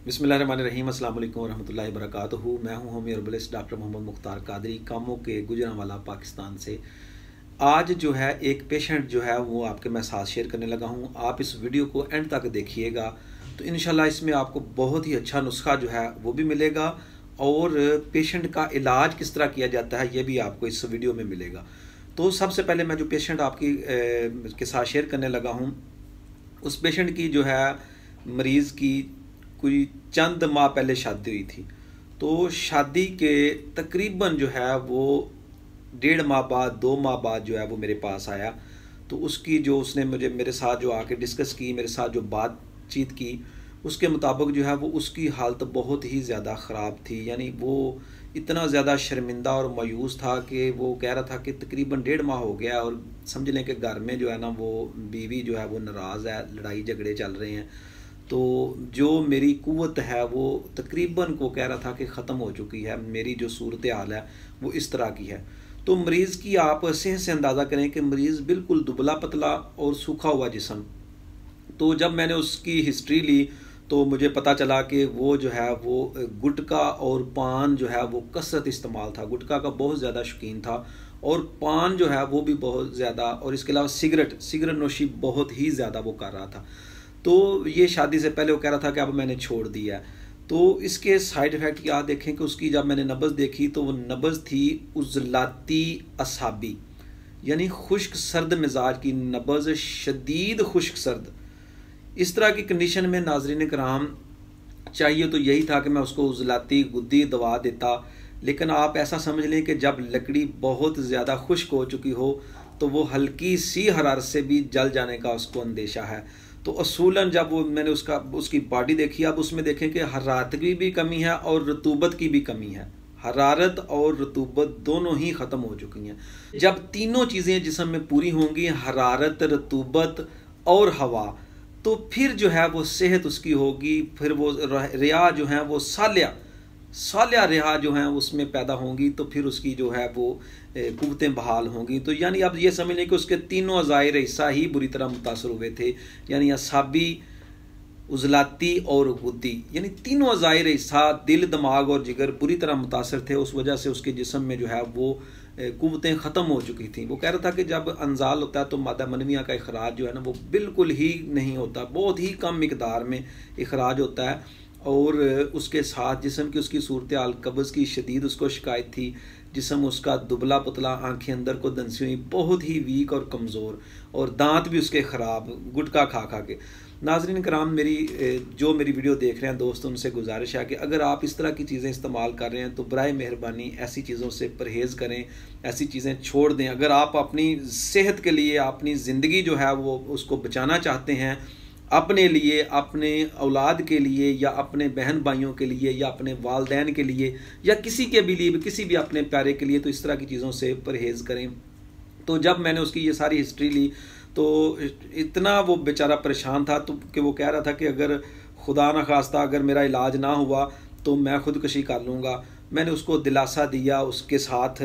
बिस्मिल्लाहिर्रहमानिर्रहीम अस्सलाम वालेकुम रहमतुल्लाहि वबरकातुहू। मैं हूं होमी हर्बलिस्ट डॉक्टर मोहम्मद मुख्तार कादरी, कामों के गुजरांवाला पाकिस्तान से। आज जो है एक पेशेंट जो है वो आपके मैं साथ शेयर करने लगा हूं। आप इस वीडियो को एंड तक देखिएगा तो इंशाल्लाह इसमें आपको बहुत ही अच्छा नुस्खा जो है वो भी मिलेगा और पेशेंट का इलाज किस तरह किया जाता है ये भी आपको इस वीडियो में मिलेगा। तो सबसे पहले मैं जो पेशेंट आपकी के साथ शेयर करने लगा हूँ, उस पेशेंट की जो है मरीज़ की कोई चंद माह पहले शादी हुई थी। तो शादी के तकरीबन जो है वो 1.5 माह बाद 2 माह बाद जो है वो मेरे पास आया। तो उसकी जो उसने मुझे मेरे साथ जो आके डिस्कस की, मेरे साथ जो बातचीत की, उसके मुताबिक जो है वो उसकी हालत बहुत ही ज़्यादा ख़राब थी। यानी वो इतना ज़्यादा शर्मिंदा और मायूस था कि वो कह रहा था कि तकरीबन 1.5 माह हो गया और समझ लें कि घर में जो है ना वो बीवी जो है वो नाराज़ है, लड़ाई झगड़े चल रहे हैं। तो जो मेरी कुव्वत है वो तकरीबन को कह रहा था कि ख़त्म हो चुकी है, मेरी जो सूरत हाल है वो इस तरह की है। तो मरीज़ की आप सेहत से अंदाज़ा करें कि मरीज़ बिल्कुल दुबला पतला और सूखा हुआ जिस्म। तो जब मैंने उसकी हिस्ट्री ली तो मुझे पता चला कि वो जो है वो गुटखा और पान जो है वो कसरत इस्तेमाल था, गुटखा का बहुत ज़्यादा शौकीन था और पान जो है वो भी बहुत ज़्यादा, और इसके अलावा सिगरेट नोशी बहुत ही ज़्यादा वो कर रहा था। तो ये शादी से पहले वो कह रहा था कि अब मैंने छोड़ दिया है। तो इसके साइड इफ़ेक्ट क्या देखें कि उसकी जब मैंने नब्ज़ देखी तो वो नब्ज़ थी उज़लाती असाबी, यानी खुश्क सर्द मिजाज की नब्ज़, शदीद खुश्क सर्द। इस तरह की कंडीशन में नाज़रीन कराम चाहिए तो यही था कि मैं उसको उज़लाती गुद्दी दवा देता, लेकिन आप ऐसा समझ लें कि जब लकड़ी बहुत ज़्यादा खुश्क हो चुकी हो तो वो हल्की सी हरारत से भी जल जाने का उसको अंदेशा है। तो असूलन जब वो मैंने उसकी बॉडी देखी, अब उसमें देखें कि हरारत की भी कमी है और रतूबत की भी कमी है। हरारत और रतूबत दोनों ही ख़त्म हो चुकी हैं। जब तीनों चीज़ें जिस्म में पूरी होंगी, हरारत, रतूबत और हवा, तो फिर जो है वो सेहत उसकी होगी। फिर वो रिया जो है वो सालिया रिहा जो हैं उसमें पैदा होंगी, तो फिर उसकी जो है वो कुव्वतें बहाल होंगी। तो यानी अब ये समझ लें कि उसके तीनों अज़ायर हिस्सा ही बुरी तरह मुतासर हुए थे, यानी असाबी, उज़लाती और गुद्दी, यानी तीनों अज़ायर हिस्सा दिल, दिमाग और जिगर बुरी तरह मुतासर थे। उस वजह से उसके जिस्म में जो है वो कुव्वतें ख़त्म हो चुकी थी। वो कह रहा था कि जब अंजाल होता है तो मादा मनविया का इखराज जो है ना वो बिल्कुल ही नहीं होता, बहुत ही कम मिकदार में इखराज होता है। और उसके साथ जिस्म की उसकी सूरत हाल कब्ज़ की शदीद उसको शिकायत थी। जिस्म उसका दुबला पतला, आंखें अंदर को दंसी हुई, बहुत ही वीक और कमज़ोर, और दांत भी उसके ख़राब गुटखा खा खा के। नाज़रीन कराम, जो मेरी वीडियो देख रहे हैं दोस्त, उनसे गुजारिश है कि अगर आप इस तरह की चीज़ें इस्तेमाल कर रहे हैं तो बराए मेहरबानी ऐसी चीज़ों से परहेज़ करें, ऐसी चीज़ें छोड़ दें। अगर आप अपनी सेहत के लिए, अपनी ज़िंदगी जो है वो उसको बचाना चाहते हैं, अपने लिए, अपने औलाद के लिए, या अपने बहन भाइयों के लिए, या अपने वालदैन के लिए, या किसी के भी लिए, किसी भी अपने प्यारे के लिए, तो इस तरह की चीज़ों से परहेज़ करें। तो जब मैंने उसकी ये सारी हिस्ट्री ली तो इतना वो बेचारा परेशान था तो कि वो कह रहा था कि अगर खुदा न खास्ता अगर मेरा इलाज ना हुआ तो मैं ख़ुदकशी कर लूँगा। मैंने उसको दिलासा दिया, उसके साथ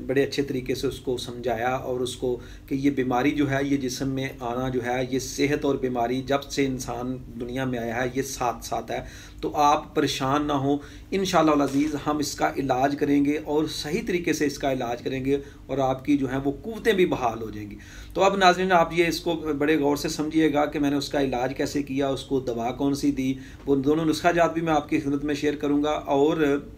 बड़े अच्छे तरीके से उसको समझाया और उसको कि ये बीमारी जो है, ये जिस्म में आना जो है, ये सेहत और बीमारी जब से इंसान दुनिया में आया है ये साथ साथ है। तो आप परेशान ना हो, इंशाअल्लाह अज़ीज़ हम इसका इलाज करेंगे और सही तरीके से इसका इलाज करेंगे और आपकी जो है वो कुव्वतें भी बहाल हो जाएंगी। तो अब नाज़रीन आप ये इसको बड़े गौर से समझिएगा कि मैंने उसका इलाज कैसे किया, उसको दवा कौन सी दी, वो दोनों नुस्खा जात भी मैं आपकी खिदमत में शेयर करूँगा और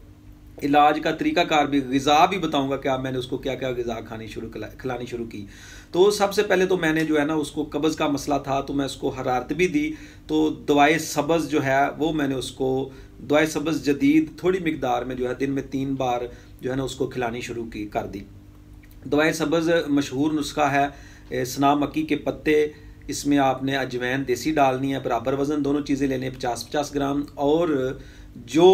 इलाज का तरीक़ाकार भी, ग़िज़ा भी बताऊंगा कि आप मैंने उसको क्या क्या ग़िज़ा खिलानी शुरू की। तो सबसे पहले तो मैंने जो है ना उसको कब्ज़ का मसला था तो मैं उसको हरारत भी दी। तो दवाए सब्ज़ जो है वो मैंने उसको दवाए सब्ज़ जदीद थोड़ी मिकदार में जो है दिन में 3 बार जो है ना उसको खिलानी शुरू कर दी। दवाए सब्ज़ मशहूर नुस्खा है, सना मक्की के पत्ते, इसमें आपने अजवैन देसी डालनी है, बराबर वज़न दोनों चीज़ें लेनी है 50-50 ग्राम, और जो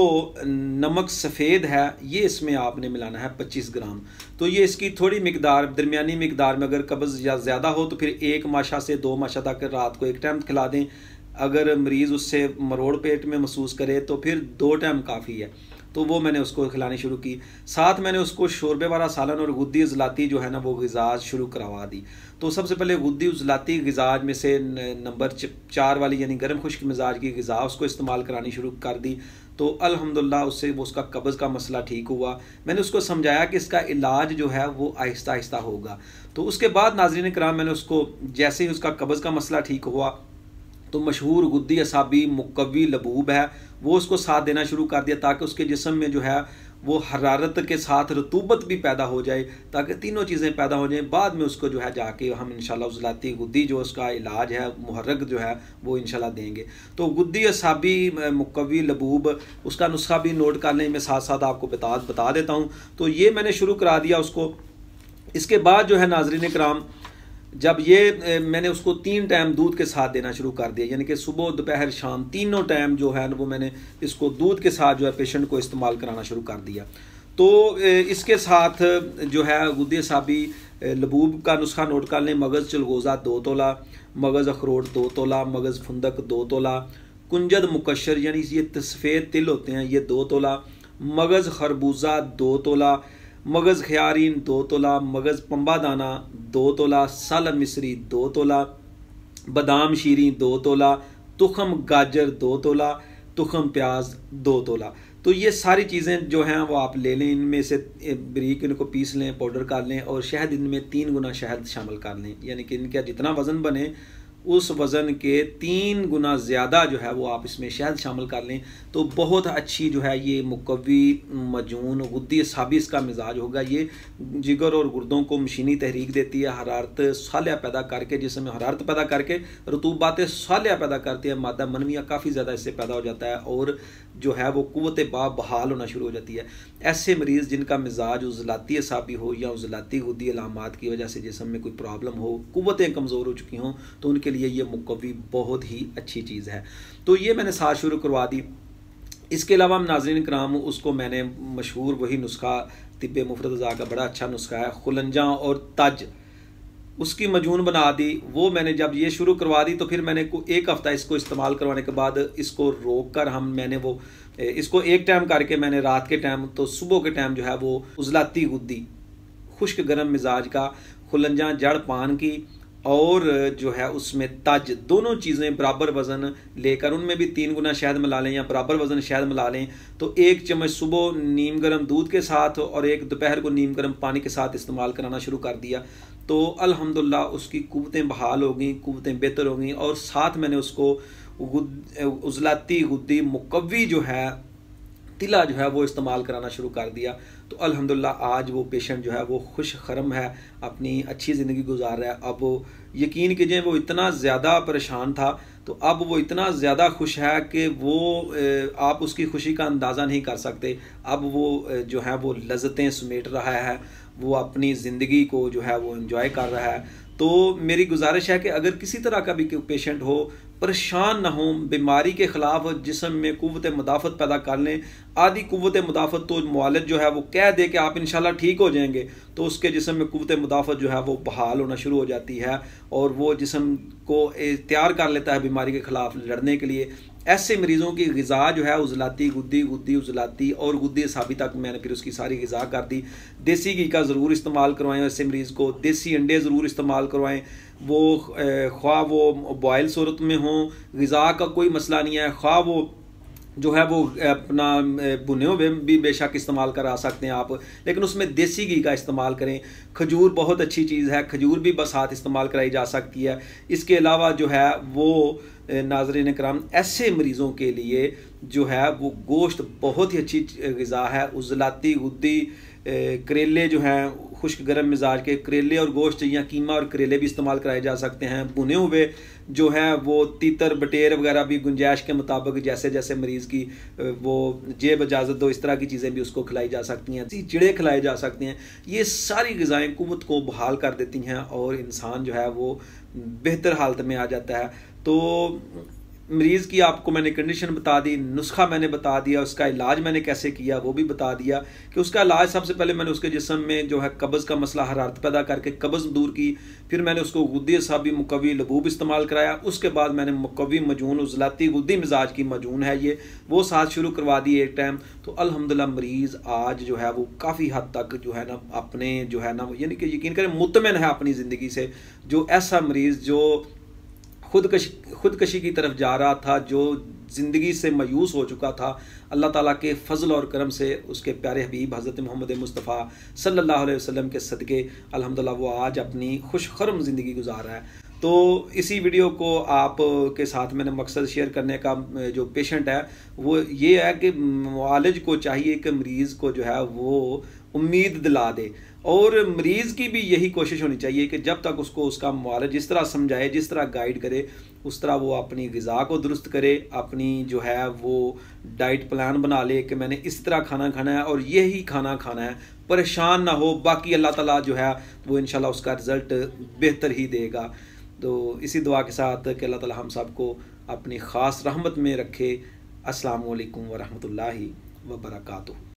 नमक सफ़ेद है ये इसमें आपने मिलाना है 25 ग्राम। तो ये इसकी थोड़ी मिकदार, दरमियानी मिकदार में, अगर कब्ज़ या ज़्यादा हो तो फिर 1 माशा से 2 माशा तक रात को एक टाइम खिला दें। अगर मरीज़ उससे मरोड़ पेट में महसूस करे तो फिर 2 टाइम काफ़ी है। तो वो मैंने उसको खिलानी शुरू की। साथ मैंने उसको शोरबे वाला सालन और गुद्दी उजलाती जो है ना वो ग़िज़ा शुरू करवा दी। तो सबसे पहले गुद्दी उजलाती ग़िज़ा में से नंबर 4 वाली यानी गर्म खुश्क मिजाज की ग़िज़ा उसको इस्तेमाल करानी शुरू कर दी। तो अल्हम्दुलिल्लाह उससे वो उसका कब्ज़ का मसला ठीक हुआ। मैंने उसको समझाया कि इसका इलाज जो है वो आहिस्ता आहिस्ता होगा। तो उसके बाद नाज़रीन किराम मैंने उसको जैसे ही उसका कब्ज़ का मसला ठीक हुआ तो मशहूर गुद्दी असाबी मुकव्वी लबूब है वो उसको साथ देना शुरू कर दिया, ताकि उसके जिस्म में जो है वो हरारत के साथ रतूबत भी पैदा हो जाए, ताकि तीनों चीज़ें पैदा हो जाएं। बाद में उसको जो है जाके हम इंशाल्लाह उजलाती गुद्दी जो उसका इलाज है मुहर्रक जो है वो इंशाल्लाह देंगे। तो गुद्दी असाबी मुकव्वी लबूब उसका नुस्खा भी नोट कर लें, मैं साथ साथ आपको बता देता हूँ। तो ये मैंने शुरू करा दिया उसको। इसके बाद जो है नाज़रीन कराम जब ये मैंने उसको 3 टाइम दूध के साथ देना शुरू कर दिया, यानी कि सुबह दोपहर शाम तीनों टाइम जो है वो मैंने इसको दूध के साथ जो है पेशेंट को इस्तेमाल कराना शुरू कर दिया। तो इसके साथ जो है गुद्दी असाबी लबूब का नुस्खा नोट कर लें। मगज़ चलगोज़ा 2 तोला, मगज़ अखरोट 2 तोला, मगज़ फुंदक 2 तोला, कुंजद मुकशर यानी ये सफ़ेद तिल होते हैं ये 2 तोला, मगज़ खरबूजा 2 तोला, मगज़ ख्यारीन 2 तोला, मगज़ पंबा दाना 2 तोला, साल मिस्री 2 तोला, बादाम शीरी 2 तोला, तुखम गाजर 2 तोला, तुखम प्याज 2 तोला। तो ये सारी चीज़ें जो हैं वो आप ले लें, इनमें से बारीक इनको पीस लें, पाउडर कर लें और शहद इनमें 3 गुना शहद शामिल कर लें, यानी कि इनका जितना वज़न बने उस वज़न के 3 गुना ज़्यादा जो है वो आप इसमें शहद शामिल कर लें। तो बहुत अच्छी जो है ये मुकव्वी मजून गुद्दी असाबी इसका मिजाज होगा। ये जिगर और गुर्दों को मशीनी तहरीक देती है, हरारत सालिया पैदा करके जिसमें हरारत पैदा करके रतूबात सालिया पैदा करती है, मादा मनविया काफ़ी ज़्यादा इससे पैदा हो जाता है और जो है वो कुव्वत बहाल होना शुरू हो जाती है। ऐसे मरीज़ जिनका मिजाज उजलाती असाबी हो या उजलाती गुद्दी अलामात की वजह से जिस्म में कोई प्रॉब्लम हो, कुव्वतें कमज़ोर हो चुकी हों, तो उनके लिए ये मुकव्वी बहुत ही अच्छी चीज़ है। तो ये मैंने साथ शुरू करवा दी। इसके अलावा नाज़रीन कराम उसको मैंने मशहूर वही नुस्खा तिब्बे मुफरद ग़िज़ा का बड़ा अच्छा नुस्खा है खुलंजा और तज, उसकी मजून बना दी। वो मैंने जब ये शुरू करवा दी तो फिर मैंने 1 हफ़्ता इसको इस्तेमाल करवाने के बाद इसको रोक कर मैंने वो इसको 1 टाइम करके मैंने रात के टाइम तो सुबह के टाइम जो है वो उजलाती गुद्दी खुश्क गर्म मिजाज का खुलंजा जड़ पान की और जो है उसमें तज दोनों चीज़ें बराबर वज़न लेकर उनमें भी 3 गुना शहद मिला लें या बराबर वज़न शहद मिला लें। तो 1 चम्मच सुबह नीम गर्म दूध के साथ और 1 दोपहर को नीम गर्म पानी के साथ इस्तेमाल कराना शुरू कर दिया। तो अल्हम्दुलिल्लाह उसकी कुव्वतें बहाल हो गई, कुव्वतें बेहतर हो गई और साथ मैंने उसको उजलाती गुद्दी मुकव्वी जो है तिला जो है वो इस्तेमाल कराना शुरू कर दिया। तो अल्हम्दुलिल्लाह आज वो पेशेंट जो है वो खुश खरम है, अपनी अच्छी ज़िंदगी गुजार रहा है। अब यकीन कीजिए वो इतना ज़्यादा परेशान था तो अब वो इतना ज़्यादा खुश है कि वो आप उसकी खुशी का अंदाज़ा नहीं कर सकते। अब वो जो है वो लज़्ज़तें समेट रहा है, वो अपनी ज़िंदगी को जो है वो एंजॉय कर रहा है। तो मेरी गुजारिश है कि अगर किसी तरह का भी पेशेंट हो, परेशान ना हो, बीमारी के ख़िलाफ़ जिस्म में कुव्वत मुदाफ़त पैदा कर लें। आधी कुव्वत मुदाफ़त तो मुआलिज जो है वो कह दे कि आप इंशाल्लाह ठीक हो जाएंगे, तो उसके जिस्म में कुव्वत मुदाफ़त जो है वो बहाल होना शुरू हो जाती है और वो जिस्म को तैयार कर लेता है बीमारी के ख़िलाफ़ लड़ने के लिए। ऐसे मरीज़ों की ग़िज़ा जो है उजलाती गुद्दी उजलाती और गुद्दी असाबी तक मैंने फिर उसकी सारी ग़िज़ा कर दी। देसी घी का ज़रूर इस्तेमाल करवाएं ऐसे मरीज़ को, देसी अंडे ज़रूर इस्तेमाल करवाएं, वो ख्वाह वो बॉयल सूरत में हों, ग़िज़ा का कोई मसला नहीं है, ख्वाह वो जो है वो अपना भुने हुए भी बेशक इस्तेमाल करा सकते हैं आप, लेकिन उसमें देसी घी का इस्तेमाल करें। खजूर बहुत अच्छी चीज़ है, खजूर भी बसात इस्तेमाल कराई जा सकती है। इसके अलावा जो है वो नाज़रीन कराम ऐसे मरीज़ों के लिए जो है वो गोश्त बहुत ही अच्छी ग़िज़ा है। उजलाती गुद्दी करेले जो हैं खुश्क गर्म मिजाज के करेले और गोश्त या कीमा और करेले भी इस्तेमाल कराए जा सकते हैं। भुने हुए जो है वो तीतर बटेर वगैरह भी गुंजाइश के मुताबिक जैसे जैसे मरीज़ की वो जेब इजाज़त दो इस तरह की चीज़ें भी उसको खिलाई जा सकती हैं, चिड़े खिलाए जा सकते हैं। ये सारी ग़िज़ाएँ कुव्वत को बहाल कर देती हैं और इंसान जो है वो बेहतर हालत में आ जाता है। तो मरीज़ की आपको मैंने कंडीशन बता दी, नुस्खा मैंने बता दिया, उसका इलाज मैंने कैसे किया वो भी बता दिया कि उसका इलाज सबसे पहले मैंने उसके जिस्म में जो है कब्ज़ का मसला हरारत पैदा करके कब्ज़ दूर की। फिर मैंने उसको गुद्दी असाबी मुकवी लबूब इस्तेमाल कराया। उसके बाद मैंने मुकवी मजून उजलाती गुद्दी मिजाज की मजून है ये, वो साथ शुरू करवा दी एक टाइम। तो अल्हम्दुलिल्लाह मरीज़ आज जो है वो काफ़ी हद तक जो है ना अपने जो है ना यानी कि यकीन करें मुतमिन है अपनी ज़िंदगी से। जो ऐसा मरीज़ जो खुदकशी की तरफ जा रहा था, जो ज़िंदगी से मायूस हो चुका था, अल्लाह ताला के फ़ज़ल और करम से उसके प्यारे हबीब हज़रत मोहम्मद मुस्तफ़ा सल्लल्लाहु अलैहि वसल्लम के सदक़े अल्हम्दुलिल्लाह वो आज अपनी खुशखरम ज़िंदगी गुजार रहा है। तो इसी वीडियो को आप के साथ मैंने मकसद शेयर करने का जो पेशेंट है वो ये है कि मुआलिज को चाहिए कि मरीज़ को जो है वो उम्मीद दिला दे, और मरीज़ की भी यही कोशिश होनी चाहिए कि जब तक उसको उसका मुआलिज जिस तरह समझाए, जिस तरह गाइड करे, उस तरह वो अपनी ग़िज़ा को दुरुस्त करे, अपनी जो है वो डाइट प्लान बना ले कि मैंने इस तरह खाना खाना है और यही खाना खाना है, परेशान ना हो। बाकी अल्लाह ताला जो है वो इंशाल्लाह उसका रिज़ल्ट बेहतर ही देगा। तो इसी दुआ के साथ कि अल्लाह ताला हम सबको अपनी ख़ास रहमत में रखे। अस्सलामु अलैकुम व रहमतुल्लाहि व बरकातुहू।